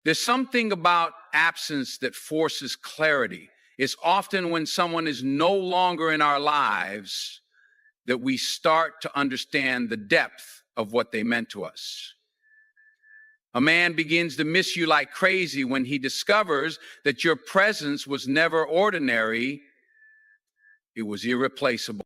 There's something about absence that forces clarity. It's often when someone is no longer in our lives that we start to understand the depth of what they meant to us. A man begins to miss you like crazy when he discovers that your presence was never ordinary, it was irreplaceable.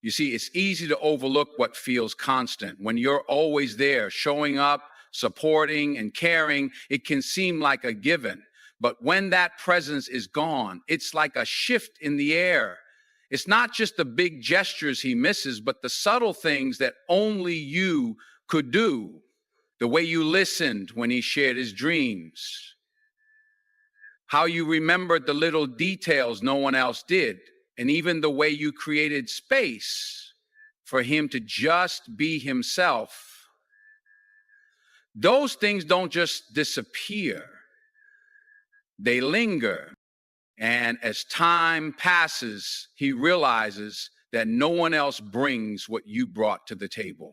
You see, it's easy to overlook what feels constant. When you're always there, showing up, supporting, and caring, it can seem like a given. But when that presence is gone, it's like a shift in the air. It's not just the big gestures he misses, but the subtle things that only you could do. The way you listened when he shared his dreams, how you remembered the little details no one else did, and even the way you created space for him to just be himself. Those things don't just disappear, they linger. And as time passes, he realizes that no one else brings what you brought to the table.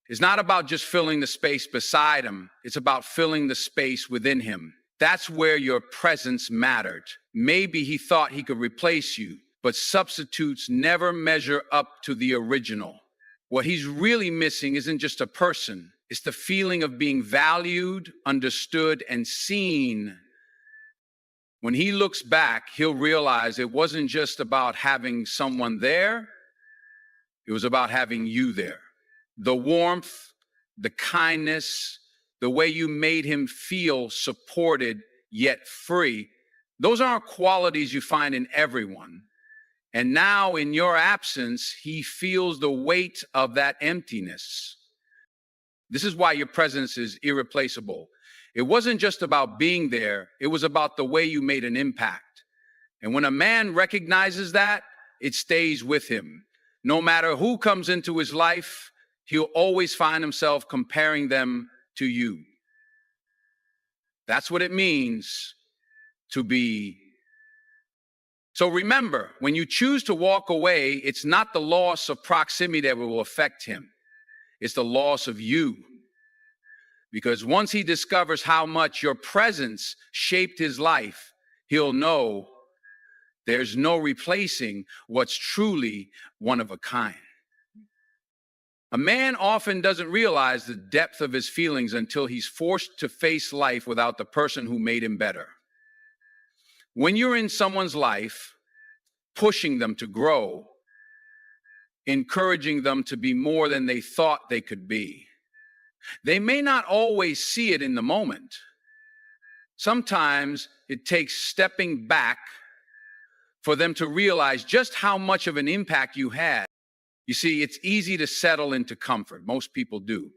It's not about just filling the space beside him. It's about filling the space within him. That's where your presence mattered. Maybe he thought he could replace you, but substitutes never measure up to the original. What he's really missing isn't just a person. It's the feeling of being valued, understood, and seen. When he looks back, he'll realize it wasn't just about having someone there. It was about having you there. The warmth, the kindness, the way you made him feel supported yet free, those aren't qualities you find in everyone. And now, in your absence, he feels the weight of that emptiness. This is why your presence is irreplaceable. It wasn't just about being there, it was about the way you made an impact. And when a man recognizes that, it stays with him. No matter who comes into his life, he'll always find himself comparing them to you. That's what it means to be. So remember, when you choose to walk away, it's not the loss of proximity that will affect him. It's the loss of you. Because once he discovers how much your presence shaped his life, he'll know there's no replacing what's truly one of a kind. A man often doesn't realize the depth of his feelings until he's forced to face life without the person who made him better. When you're in someone's life, pushing them to grow, encouraging them to be more than they thought they could be, they may not always see it in the moment. Sometimes it takes stepping back for them to realize just how much of an impact you had. You see, it's easy to settle into comfort. Most people do.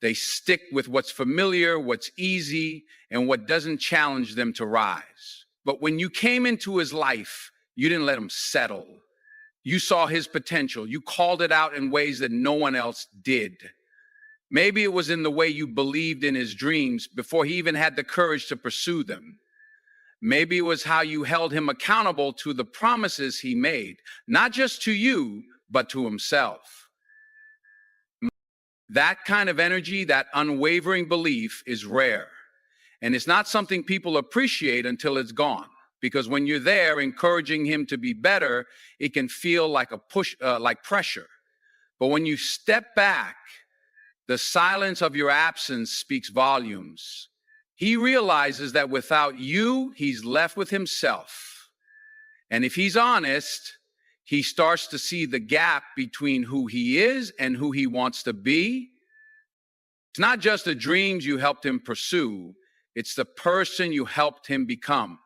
They stick with what's familiar, what's easy, and what doesn't challenge them to rise. But when you came into his life, you didn't let him settle. You saw his potential. You called it out in ways that no one else did. Maybe it was in the way you believed in his dreams before he even had the courage to pursue them. Maybe it was how you held him accountable to the promises he made, not just to you, but to himself. That kind of energy, that unwavering belief is rare. And it's not something people appreciate until it's gone. Because when you're there encouraging him to be better, it can feel like a push, like pressure. But when you step back, the silence of your absence speaks volumes. He realizes that without you, he's left with himself. And if he's honest, he starts to see the gap between who he is and who he wants to be. It's not just the dreams you helped him pursue, it's the person you helped him become.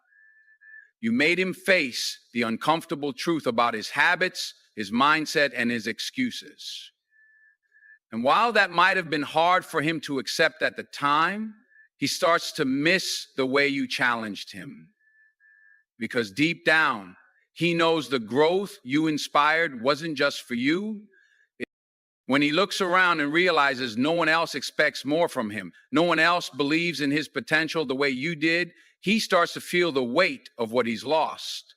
You made him face the uncomfortable truth about his habits, his mindset, and his excuses. And while that might have been hard for him to accept at the time, he starts to miss the way you challenged him. Because deep down, he knows the growth you inspired wasn't just for you. When he looks around and realizes no one else expects more from him, no one else believes in his potential the way you did, he starts to feel the weight of what he's lost.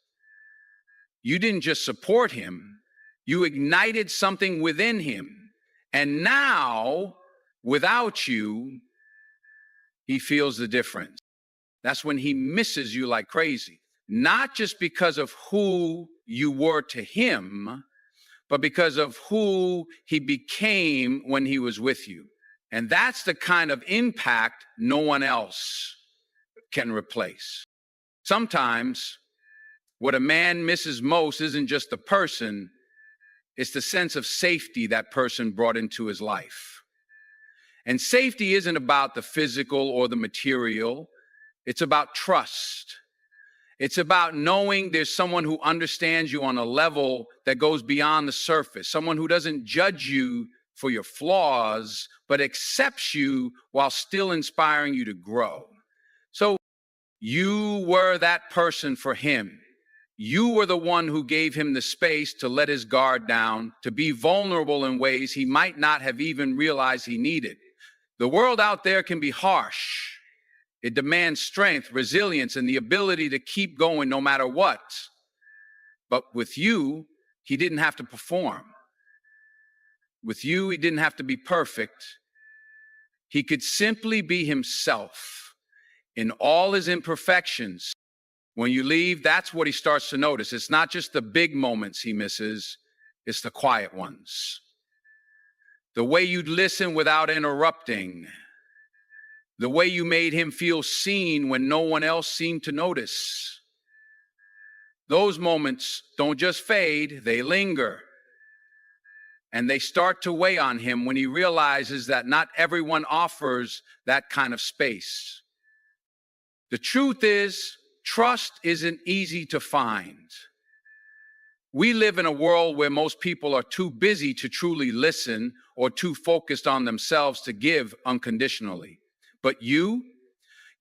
You didn't just support him, you ignited something within him. And now, without you, he feels the difference. That's when he misses you like crazy. Not just because of who you were to him, but because of who he became when he was with you. And that's the kind of impact no one else can replace. Sometimes what a man misses most isn't just the person, it's the sense of safety that person brought into his life. And safety isn't about the physical or the material, it's about trust. It's about knowing there's someone who understands you on a level that goes beyond the surface, someone who doesn't judge you for your flaws, but accepts you while still inspiring you to grow. So you were that person for him. You were the one who gave him the space to let his guard down, to be vulnerable in ways he might not have even realized he needed. The world out there can be harsh. It demands strength, resilience, and the ability to keep going no matter what. But with you, he didn't have to perform. With you, he didn't have to be perfect. He could simply be himself in all his imperfections. When you leave, that's what he starts to notice. It's not just the big moments he misses, it's the quiet ones. The way you'd listen without interrupting. The way you made him feel seen when no one else seemed to notice. Those moments don't just fade, they linger. And they start to weigh on him when he realizes that not everyone offers that kind of space. The truth is, trust isn't easy to find. We live in a world where most people are too busy to truly listen or too focused on themselves to give unconditionally. But you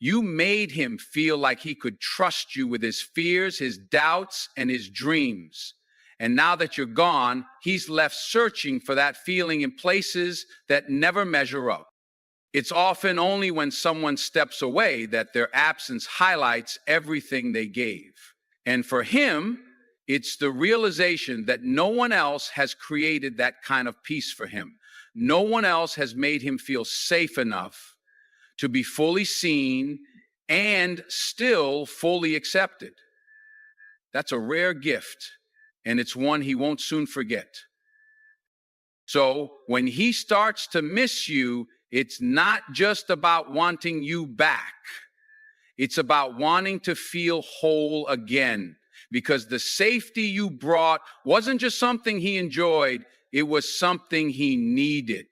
made him feel like he could trust you with his fears, his doubts, and his dreams. And now that you're gone, he's left searching for that feeling in places that never measure up. It's often only when someone steps away that their absence highlights everything they gave. And for him, it's the realization that no one else has created that kind of peace for him. No one else has made him feel safe enough to be fully seen and still fully accepted. That's a rare gift, and it's one he won't soon forget. So when he starts to miss you, it's not just about wanting you back. It's about wanting to feel whole again, because the safety you brought wasn't just something he enjoyed, it was something he needed.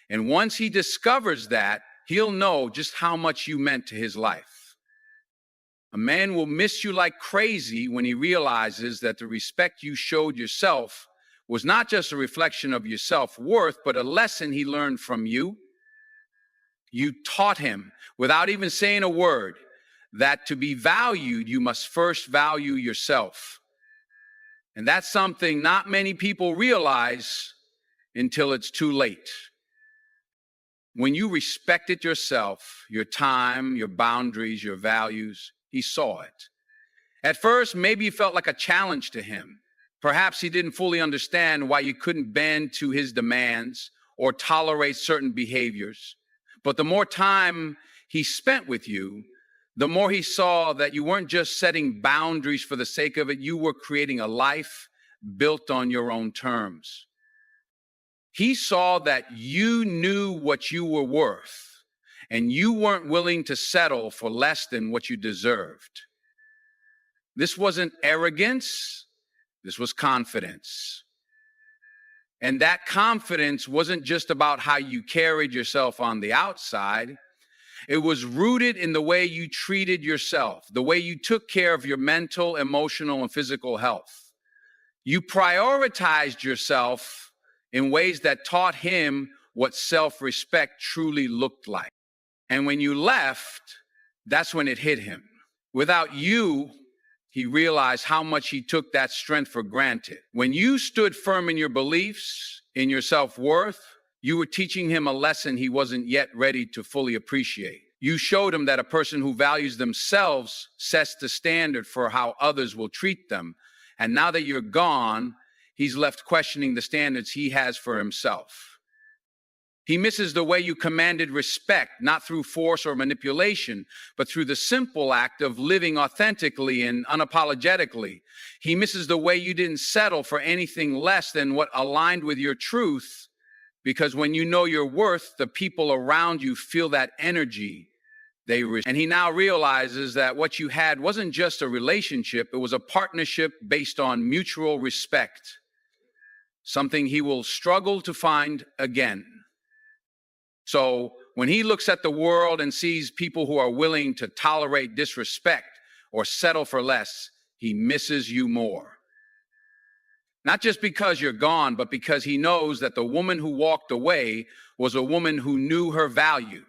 And once he discovers that, he'll know just how much you meant to his life. A man will miss you like crazy when he realizes that the respect you showed yourself was not just a reflection of your self-worth, but a lesson he learned from you. You taught him, without even saying a word, that to be valued, you must first value yourself. And that's something not many people realize until it's too late. When you respected yourself, your time, your boundaries, your values, he saw it. At first, maybe it felt like a challenge to him. Perhaps he didn't fully understand why you couldn't bend to his demands or tolerate certain behaviors. But the more time he spent with you, the more he saw that you weren't just setting boundaries for the sake of it, you were creating a life built on your own terms. He saw that you knew what you were worth, and you weren't willing to settle for less than what you deserved. This wasn't arrogance, this was confidence. And that confidence wasn't just about how you carried yourself on the outside. It was rooted in the way you treated yourself, the way you took care of your mental, emotional, and physical health. You prioritized yourself in ways that taught him what self-respect truly looked like. And when you left, that's when it hit him. Without you, he realized how much he took that strength for granted. When you stood firm in your beliefs, in your self-worth, you were teaching him a lesson he wasn't yet ready to fully appreciate. You showed him that a person who values themselves sets the standard for how others will treat them. And now that you're gone, he's left questioning the standards he has for himself. He misses the way you commanded respect, not through force or manipulation, but through the simple act of living authentically and unapologetically. He misses the way you didn't settle for anything less than what aligned with your truth, because when you know your worth, the people around you feel that energy. And he now realizes that what you had wasn't just a relationship, it was a partnership based on mutual respect, something he will struggle to find again. So when he looks at the world and sees people who are willing to tolerate disrespect or settle for less, he misses you more. Not just because you're gone, but because he knows that the woman who walked away was a woman who knew her value.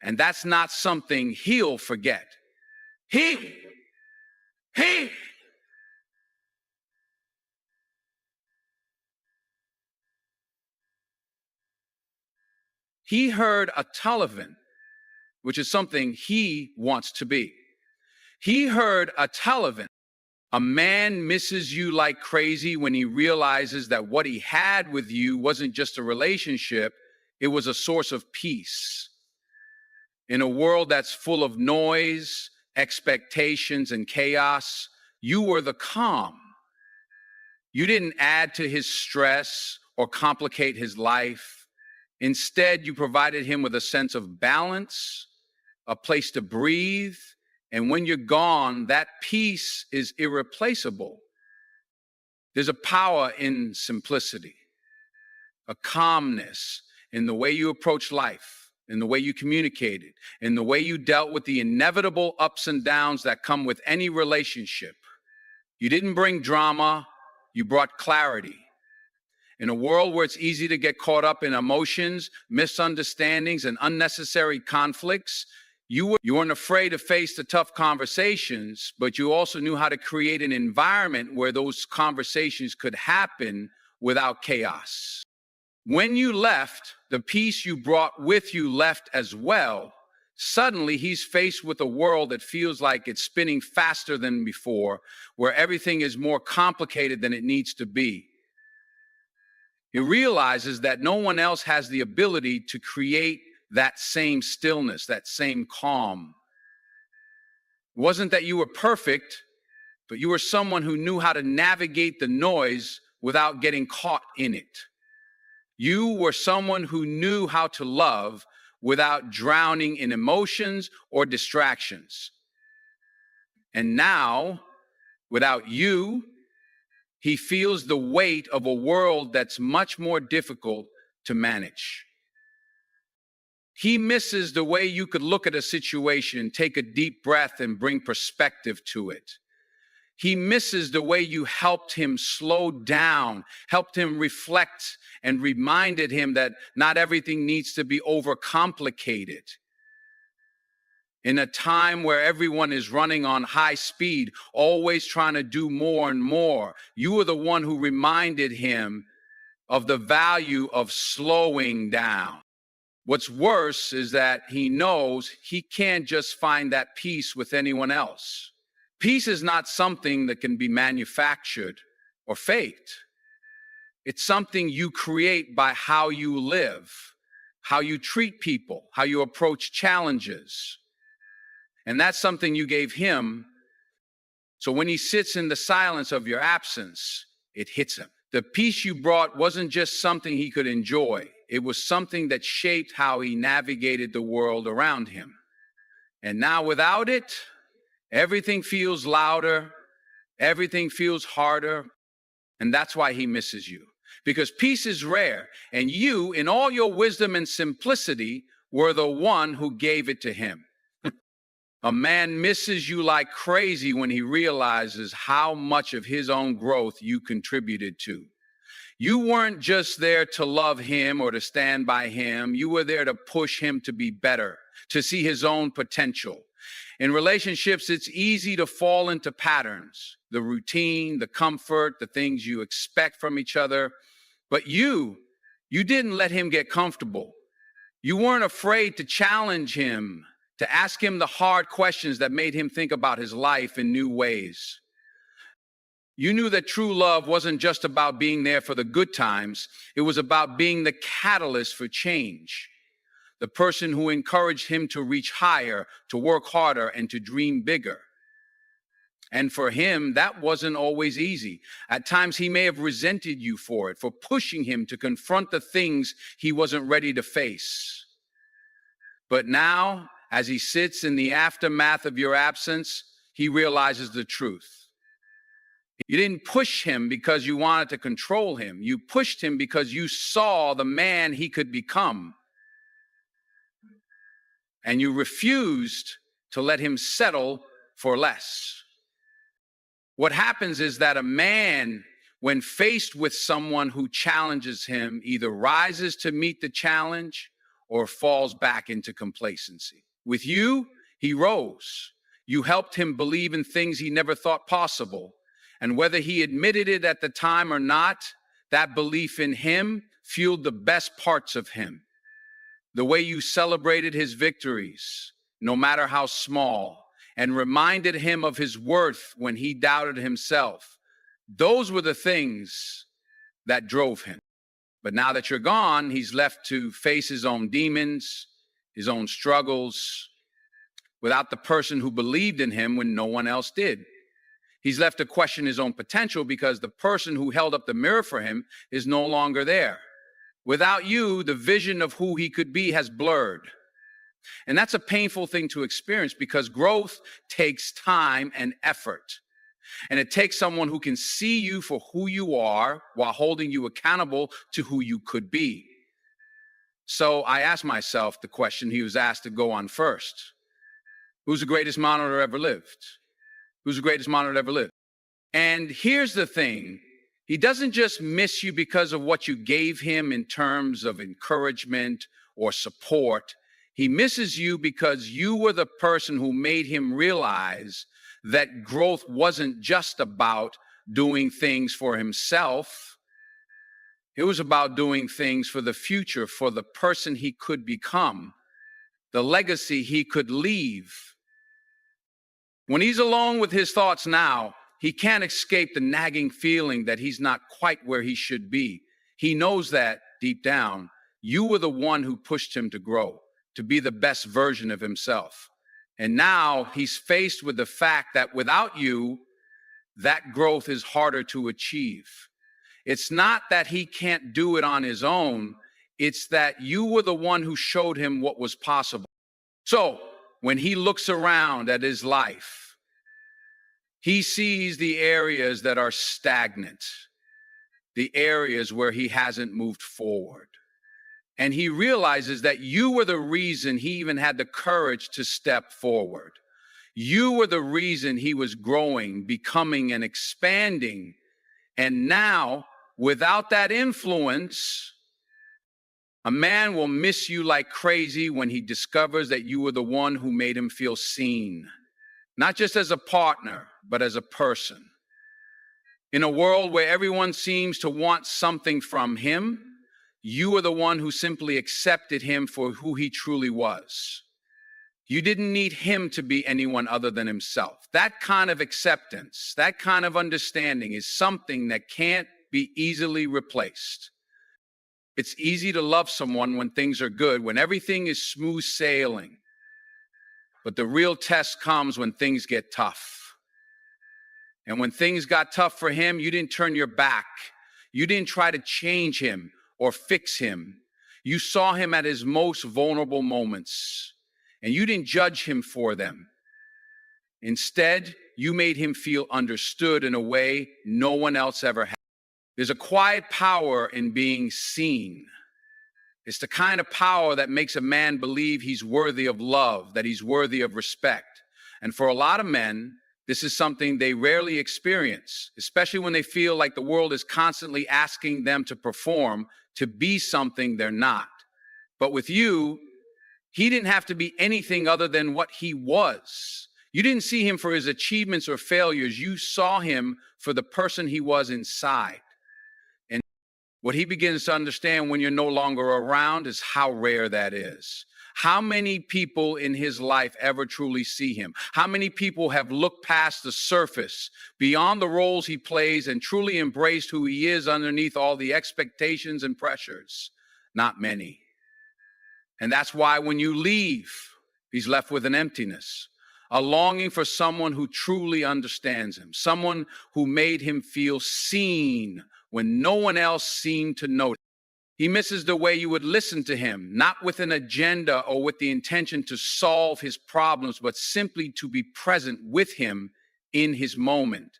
And that's not something he'll forget. He heard a Tullivan, which is something he wants to be. He heard a Tullivan. A man misses you like crazy when he realizes that what he had with you wasn't just a relationship, it was a source of peace. In a world that's full of noise, expectations, and chaos, you were the calm. You didn't add to his stress or complicate his life. Instead, you provided him with a sense of balance, a place to breathe, and when you're gone, that peace is irreplaceable. There's a power in simplicity, a calmness in the way you approach life, in the way you communicated, in the way you dealt with the inevitable ups and downs that come with any relationship. You didn't bring drama, you brought clarity. In a world where it's easy to get caught up in emotions, misunderstandings, and unnecessary conflicts, you weren't afraid to face the tough conversations, but you also knew how to create an environment where those conversations could happen without chaos. When you left, the peace you brought with you left as well. Suddenly, he's faced with a world that feels like it's spinning faster than before, where everything is more complicated than it needs to be. He realizes that no one else has the ability to create that same stillness, that same calm. It wasn't that you were perfect, but you were someone who knew how to navigate the noise without getting caught in it. You were someone who knew how to love without drowning in emotions or distractions. And now, without you, he feels the weight of a world that's much more difficult to manage. He misses the way you could look at a situation, take a deep breath, and bring perspective to it. He misses the way you helped him slow down, helped him reflect, and reminded him that not everything needs to be overcomplicated. In a time where everyone is running on high speed, always trying to do more and more, you were the one who reminded him of the value of slowing down. What's worse is that he knows he can't just find that peace with anyone else. Peace is not something that can be manufactured or faked. It's something you create by how you live, how you treat people, how you approach challenges. And that's something you gave him. So when he sits in the silence of your absence, it hits him. The peace you brought wasn't just something he could enjoy. It was something that shaped how he navigated the world around him. And now without it, everything feels louder, everything feels harder, and that's why he misses you. Because peace is rare, and you, in all your wisdom and simplicity, were the one who gave it to him. A man misses you like crazy when he realizes how much of his own growth you contributed to. You weren't just there to love him or to stand by him. You were there to push him to be better, to see his own potential. In relationships, it's easy to fall into patterns, the routine, the comfort, the things you expect from each other. But you didn't let him get comfortable. You weren't afraid to challenge him, to ask him the hard questions that made him think about his life in new ways. You knew that true love wasn't just about being there for the good times. It was about being the catalyst for change. The person who encouraged him to reach higher, to work harder, and to dream bigger. And for him, that wasn't always easy. At times, he may have resented you for it, for pushing him to confront the things he wasn't ready to face. But now, as he sits in the aftermath of your absence, he realizes the truth. You didn't push him because you wanted to control him. You pushed him because you saw the man he could become. And you refused to let him settle for less. What happens is that a man, when faced with someone who challenges him, either rises to meet the challenge or falls back into complacency. With you, he rose. You helped him believe in things he never thought possible. And whether he admitted it at the time or not, that belief in him fueled the best parts of him. The way you celebrated his victories, no matter how small, and reminded him of his worth when he doubted himself. Those were the things that drove him. But now that you're gone, he's left to face his own demons, his own struggles, without the person who believed in him when no one else did. He's left to question his own potential because the person who held up the mirror for him is no longer there. Without you, the vision of who he could be has blurred. And that's a painful thing to experience because growth takes time and effort. And it takes someone who can see you for who you are while holding you accountable to who you could be. So I asked myself the question he was asked to go on first. Who's the greatest monitor ever lived? Who's the greatest monitor ever lived? And here's the thing. He doesn't just miss you because of what you gave him in terms of encouragement or support. He misses you because you were the person who made him realize that growth wasn't just about doing things for himself. It was about doing things for the future, for the person he could become, the legacy he could leave. When he's alone with his thoughts now, he can't escape the nagging feeling that he's not quite where he should be. He knows that deep down, you were the one who pushed him to grow, to be the best version of himself. And now he's faced with the fact that without you, that growth is harder to achieve. It's not that he can't do it on his own. It's that you were the one who showed him what was possible. So when he looks around at his life, he sees the areas that are stagnant, the areas where he hasn't moved forward. And he realizes that you were the reason he even had the courage to step forward. You were the reason he was growing, becoming, and expanding. And now, without that influence, a man will miss you like crazy when he discovers that you were the one who made him feel seen, not just as a partner, but as a person. In a world where everyone seems to want something from him, you were the one who simply accepted him for who he truly was. You didn't need him to be anyone other than himself. That kind of acceptance, that kind of understanding is something that can't be easily replaced. It's easy to love someone when things are good, when everything is smooth sailing. But the real test comes when things get tough. And when things got tough for him, you didn't turn your back. You didn't try to change him or fix him. You saw him at his most vulnerable moments, and you didn't judge him for them. Instead, you made him feel understood in a way no one else ever had. There's a quiet power in being seen. It's the kind of power that makes a man believe he's worthy of love, that he's worthy of respect. And for a lot of men, this is something they rarely experience, especially when they feel like the world is constantly asking them to perform, to be something they're not. But with you, he didn't have to be anything other than what he was. You didn't see him for his achievements or failures. You saw him for the person he was inside. What he begins to understand when you're no longer around is how rare that is, How many people in his life ever truly see him? How many people have looked past the surface, beyond the roles he plays, and truly embraced who he is underneath all the expectations and pressures? Not many. And that's why when you leave, he's left with an emptiness, a longing for someone who truly understands him, someone who made him feel seen when no one else seemed to notice. He misses the way you would listen to him, not with an agenda or with the intention to solve his problems, but simply to be present with him in his moment.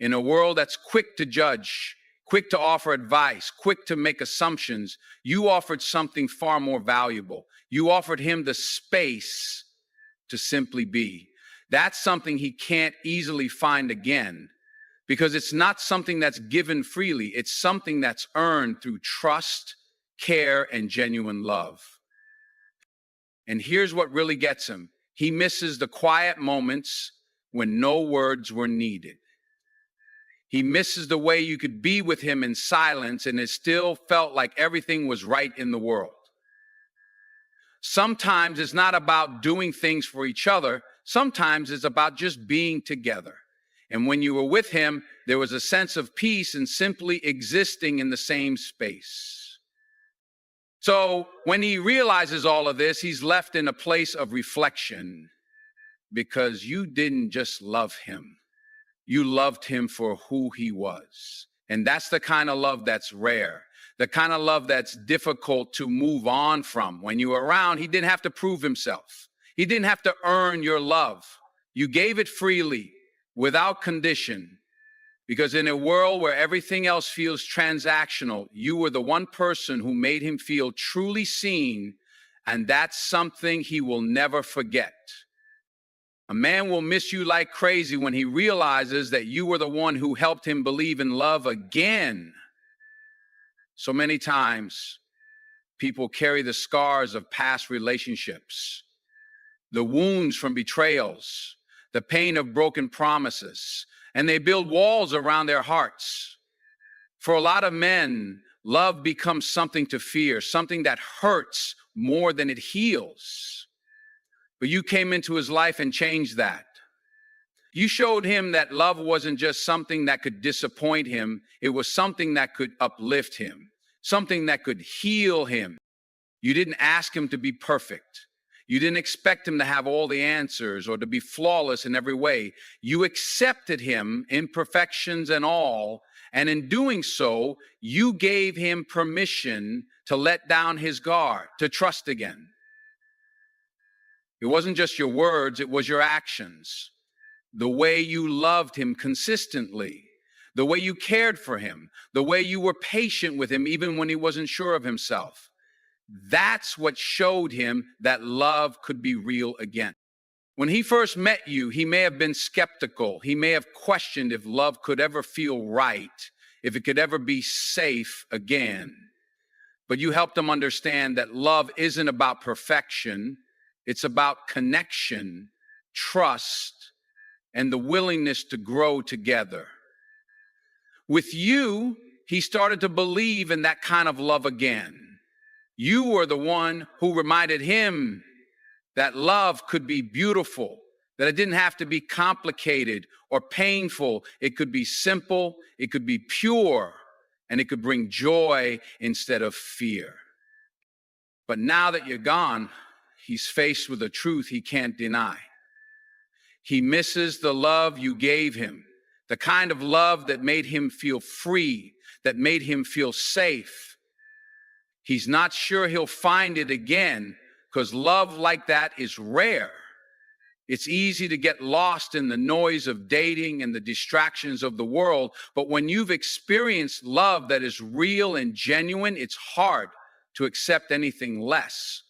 In a world that's quick to judge, quick to offer advice, quick to make assumptions, you offered something far more valuable. You offered him the space to simply be. That's something he can't easily find again, because it's not something that's given freely. It's something that's earned through trust, care, and genuine love. And here's what really gets him. He misses the quiet moments when no words were needed. He misses the way you could be with him in silence and it still felt like everything was right in the world. Sometimes it's not about doing things for each other. Sometimes it's about just being together. And when you were with him, there was a sense of peace in simply existing in the same space. So when he realizes all of this, he's left in a place of reflection, because you didn't just love him. You loved him for who he was. And that's the kind of love that's rare, the kind of love that's difficult to move on from. When you were around, he didn't have to prove himself. He didn't have to earn your love. You gave it freely, without condition, because in a world where everything else feels transactional, you were the one person who made him feel truly seen, and that's something he will never forget. A man will miss you like crazy when he realizes that you were the one who helped him believe in love again. So many times, people carry the scars of past relationships, the wounds from betrayals, the pain of broken promises, and they build walls around their hearts. For a lot of men, love becomes something to fear, something that hurts more than it heals. But you came into his life and changed that. You showed him that love wasn't just something that could disappoint him. It was something that could uplift him, something that could heal him. You didn't ask him to be perfect. You didn't expect him to have all the answers or to be flawless in every way. You accepted him, imperfections and all, and in doing so, you gave him permission to let down his guard, to trust again. It wasn't just your words, it was your actions. The way you loved him consistently, the way you cared for him, the way you were patient with him even when he wasn't sure of himself. That's what showed him that love could be real again. When he first met you, he may have been skeptical. He may have questioned if love could ever feel right, if it could ever be safe again. But you helped him understand that love isn't about perfection. It's about connection, trust, and the willingness to grow together. With you, he started to believe in that kind of love again. You were the one who reminded him that love could be beautiful, that it didn't have to be complicated or painful. It could be simple, it could be pure, and it could bring joy instead of fear. But now that you're gone, he's faced with a truth he can't deny. He misses the love you gave him, the kind of love that made him feel free, that made him feel safe. He's not sure he'll find it again, because love like that is rare. It's easy to get lost in the noise of dating and the distractions of the world, but when you've experienced love that is real and genuine, it's hard to accept anything less.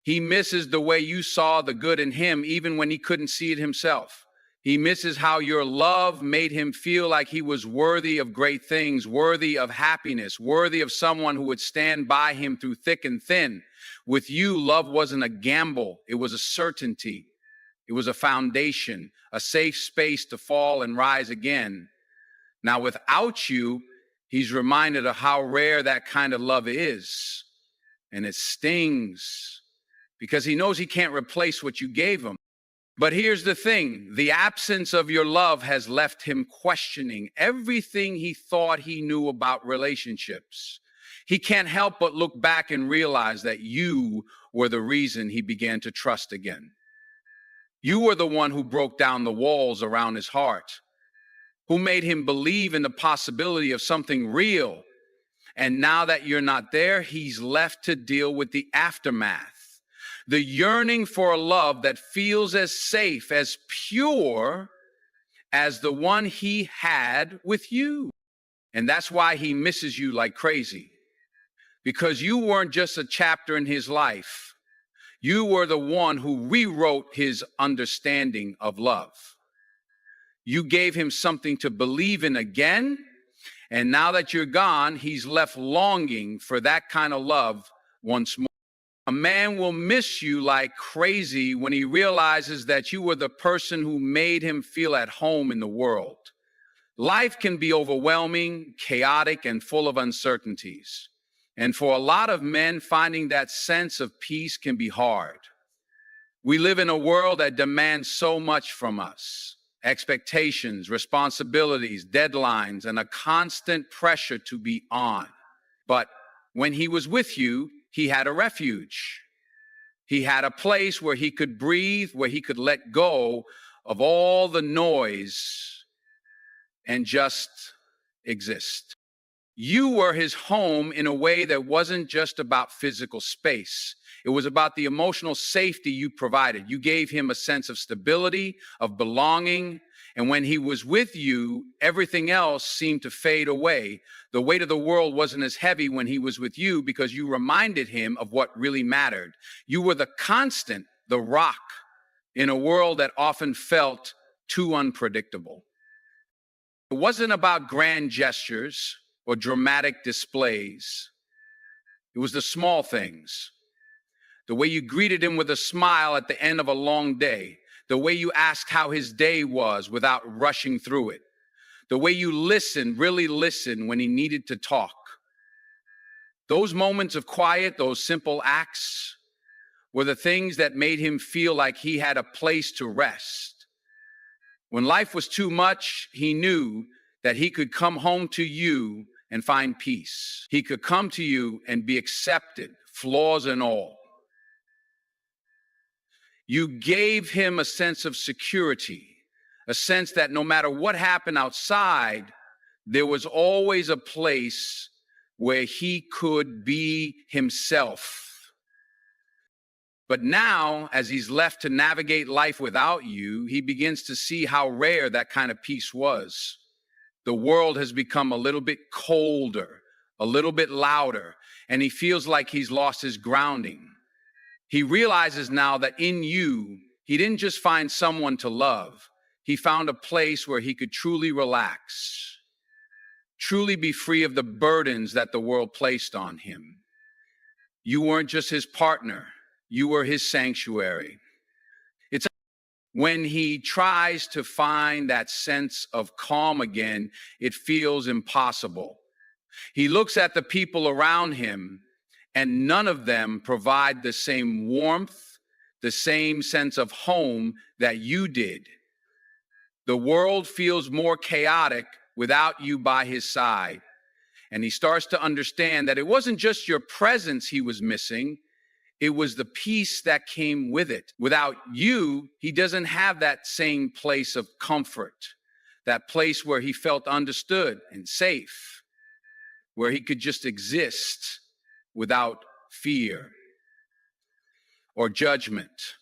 He misses the way you saw the good in him, even when he couldn't see it himself. He misses how your love made him feel like he was worthy of great things, worthy of happiness, worthy of someone who would stand by him through thick and thin. With you, love wasn't a gamble. It was a certainty. It was a foundation, a safe space to fall and rise again. Now, without you, he's reminded of how rare that kind of love is. And it stings. because he knows he can't replace what you gave him. But here's the thing, the absence of your love has left him questioning everything he thought he knew about relationships. He can't help but look back and realize that you were the reason he began to trust again. You were the one who broke down the walls around his heart, who made him believe in the possibility of something real. And now that you're not there, he's left to deal with the aftermath. The yearning for a love that feels as safe, as pure as the one he had with you. And that's why he misses you like crazy. Because you weren't just a chapter in his life. You were the one who rewrote his understanding of love. You gave him something to believe in again. And now that you're gone, he's left longing for that kind of love once more. A man will miss you like crazy when he realizes that you were the person who made him feel at home in the world. Life can be overwhelming, chaotic, and full of uncertainties. And for a lot of men, finding that sense of peace can be hard. We live in a world that demands so much from us. Expectations, responsibilities, deadlines, and a constant pressure to be on. But when he was with you, he had a refuge. He had a place where he could breathe, where he could let go of all the noise and just exist. You were his home in a way that wasn't just about physical space. It was about the emotional safety you provided. You gave him a sense of stability, of belonging. And when he was with you, everything else seemed to fade away. The weight of the world wasn't as heavy when he was with you because you reminded him of what really mattered. You were the constant, the rock, in a world that often felt too unpredictable. It wasn't about grand gestures or dramatic displays. It was the small things. The way you greeted him with a smile at the end of a long day. The way you asked how his day was without rushing through it. The way you listened, really listened when he needed to talk. Those moments of quiet, those simple acts, were the things that made him feel like he had a place to rest. When life was too much, he knew that he could come home to you and find peace. He could come to you and be accepted, flaws and all. You gave him a sense of security, a sense that no matter what happened outside, there was always a place where he could be himself. But now, as he's left to navigate life without you, he begins to see how rare that kind of peace was. The world has become a little bit colder, a little bit louder, and he feels like he's lost his grounding. He realizes now that in you, he didn't just find someone to love. He found a place where he could truly relax, truly be free of the burdens that the world placed on him. You weren't just his partner. You were his sanctuary. It's when he tries to find that sense of calm again, it feels impossible. He looks at the people around him, and none of them provide the same warmth, the same sense of home that you did. The world feels more chaotic without you by his side. And he starts to understand that it wasn't just your presence he was missing, it was the peace that came with it. Without you, he doesn't have that same place of comfort, that place where he felt understood and safe, where he could just exist without fear or judgment.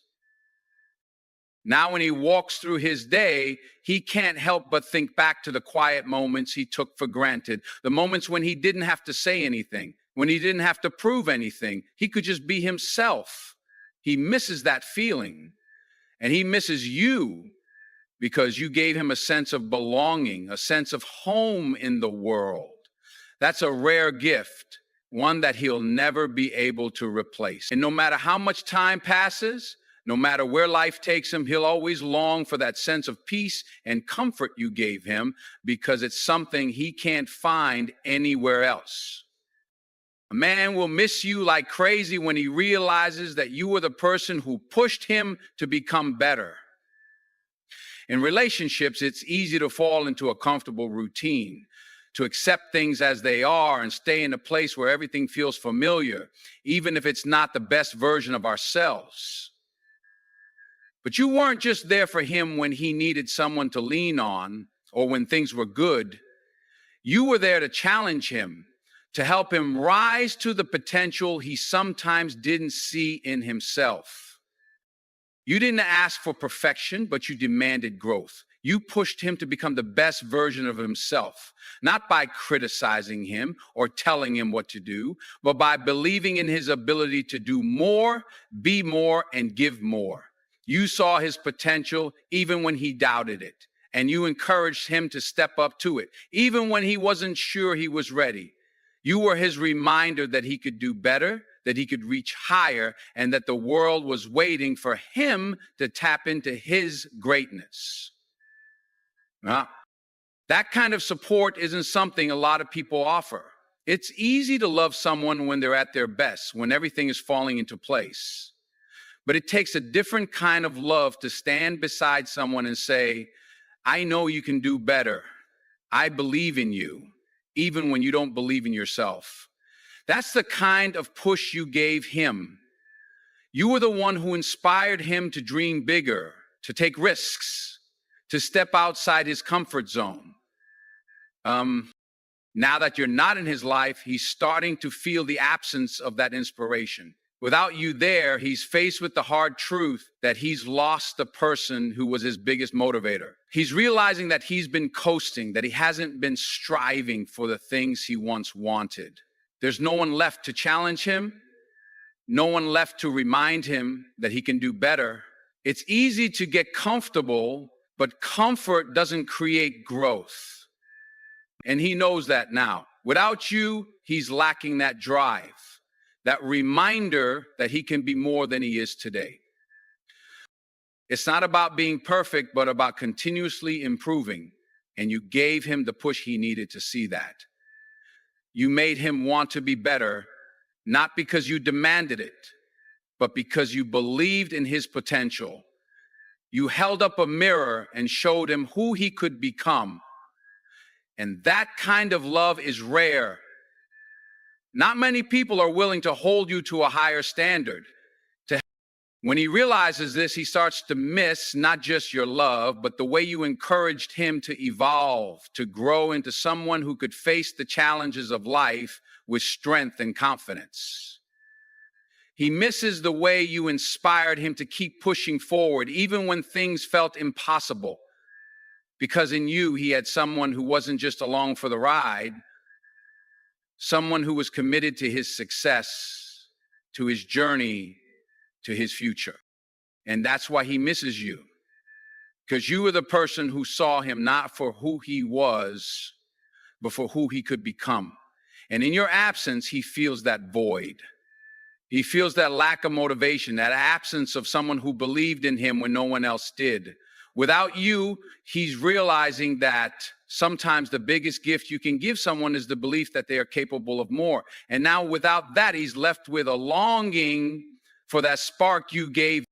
Now, when he walks through his day, he can't help but think back to the quiet moments he took for granted, the moments when he didn't have to say anything, when he didn't have to prove anything. He could just be himself. He misses that feeling, and he misses you because you gave him a sense of belonging, a sense of home in the world. That's a rare gift, one that he'll never be able to replace. And no matter how much time passes, no matter where life takes him, he'll always long for that sense of peace and comfort you gave him because it's something he can't find anywhere else. A man will miss you like crazy when he realizes that you were the person who pushed him to become better. In relationships, it's easy to fall into a comfortable routine, to accept things as they are and stay in a place where everything feels familiar, even if it's not the best version of ourselves. But you weren't just there for him when he needed someone to lean on or when things were good. You were there to challenge him, to help him rise to the potential he sometimes didn't see in himself. You didn't ask for perfection, but you demanded growth. You pushed him to become the best version of himself, not by criticizing him or telling him what to do, but by believing in his ability to do more, be more, and give more. You saw his potential even when he doubted it, and you encouraged him to step up to it, even when he wasn't sure he was ready. You were his reminder that he could do better, that he could reach higher, and that the world was waiting for him to tap into his greatness. That kind of support isn't something a lot of people offer. It's easy to love someone when they're at their best, when everything is falling into place. But it takes a different kind of love to stand beside someone and say, I know you can do better. I believe in you, even when you don't believe in yourself. That's the kind of push you gave him. You were the one who inspired him to dream bigger, to take risks, to step outside his comfort zone. Now that you're not in his life, he's starting to feel the absence of that inspiration. Without you there, he's faced with the hard truth that he's lost the person who was his biggest motivator. He's realizing that he's been coasting, that he hasn't been striving for the things he once wanted. There's no one left to challenge him, no one left to remind him that he can do better. It's easy to get comfortable, but comfort doesn't create growth. And he knows that now. Without you, he's lacking that drive, that reminder that he can be more than he is today. It's not about being perfect, but about continuously improving. And you gave him the push he needed to see that. You made him want to be better, not because you demanded it, but because you believed in his potential. You held up a mirror and showed him who he could become. And that kind of love is rare. Not many people are willing to hold you to a higher standard. When he realizes this, he starts to miss not just your love, but the way you encouraged him to evolve, to grow into someone who could face the challenges of life with strength and confidence. He misses the way you inspired him to keep pushing forward, even when things felt impossible. Because in you, he had someone who wasn't just along for the ride, someone who was committed to his success, to his journey, to his future. And that's why he misses you. Because you were the person who saw him not for who he was, but for who he could become. And in your absence, he feels that void. He feels that lack of motivation, that absence of someone who believed in him when no one else did. Without you, he's realizing that sometimes the biggest gift you can give someone is the belief that they are capable of more. And now without that, he's left with a longing for that spark you gave